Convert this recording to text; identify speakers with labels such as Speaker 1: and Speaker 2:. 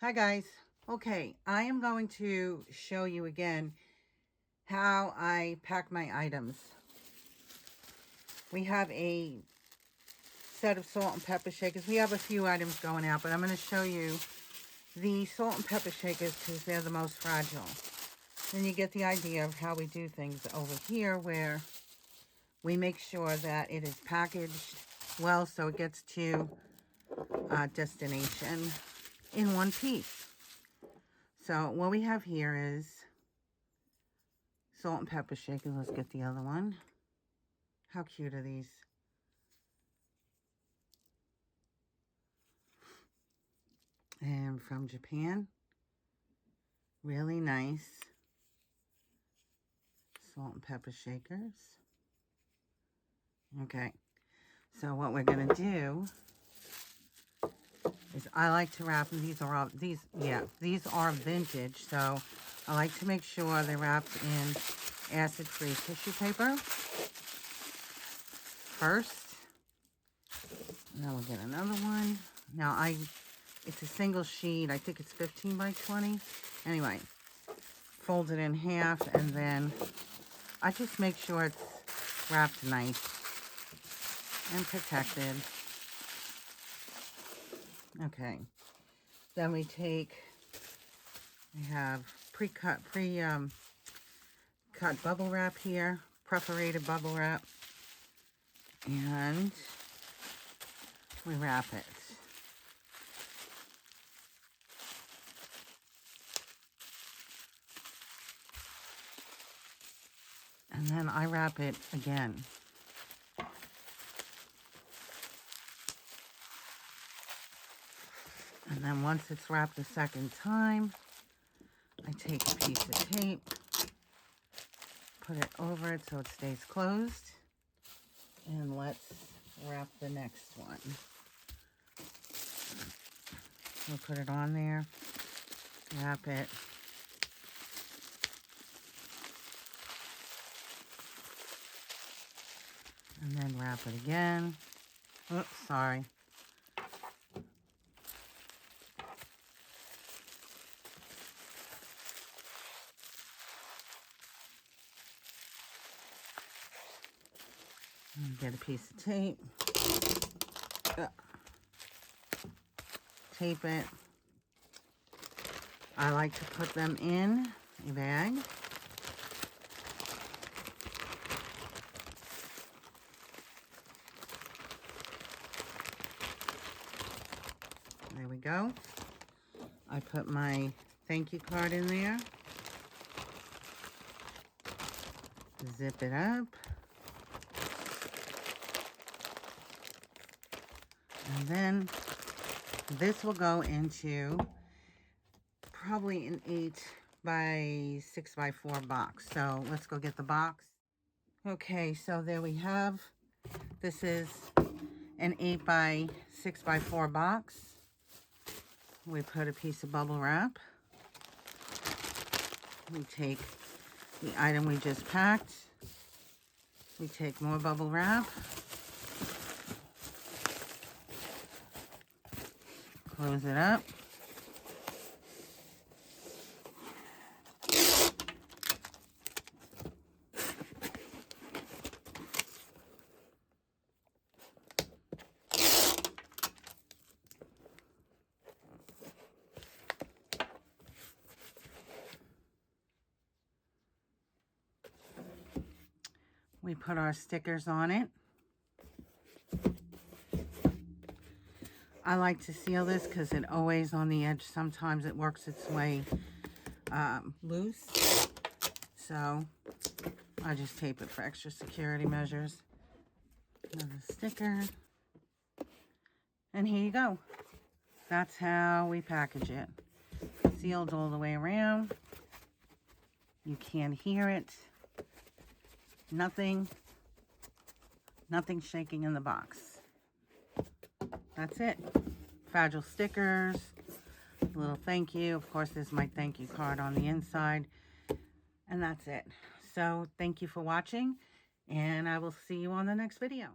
Speaker 1: Hi guys. Okay, I am going to show you again how I pack my items. We have a set of salt and pepper shakers. We have a few items going out, but I'm going to show you the salt and pepper shakers because they're the most fragile. Then you get the idea of how we do things over here, where we make sure that it is packaged well so it gets to destination in one piece. So what we have here is salt and pepper shakers. Let's get the other one. How cute are these? And from Japan. Really nice salt and pepper shakers. Okay. So what we're going to do is I like to wrap them. These are vintage. So I like to make sure they're wrapped in acid-free tissue paper first. And then we'll get another one. Now it's a single sheet. I think it's 15 by 20. Anyway, fold it in half and then I just make sure it's wrapped nice and protected. Okay. Then we have pre-cut bubble wrap here, perforated bubble wrap, and we wrap it. And then I wrap it again. And then once it's wrapped the second time, I take a piece of tape, put it over it so it stays closed, and let's wrap the next one. We'll put it on there, wrap it, and then wrap it again. Oops, sorry. And get a piece of tape. Tape it. I like to put them in a bag. There we go. I put my thank you card in there. Zip it up. And then this will go into probably an 8 by 6 by 4 box. So let's go get the box. Okay, so there we have. This is an 8 by 6 by 4 box. We put a piece of bubble wrap. We take the item we just packed. We take more bubble wrap. Close it up. We put our stickers on it. I like to seal this because it always on the edge. Sometimes it works its way loose. So I just tape it for extra security measures. Another sticker. And here you go. That's how we package it. Sealed all the way around. You can't hear it. Nothing shaking in the box. That's it. Fragile stickers, a little thank you. Of course, there's my thank you card on the inside. And that's it. So thank you for watching, and I will see you on the next video.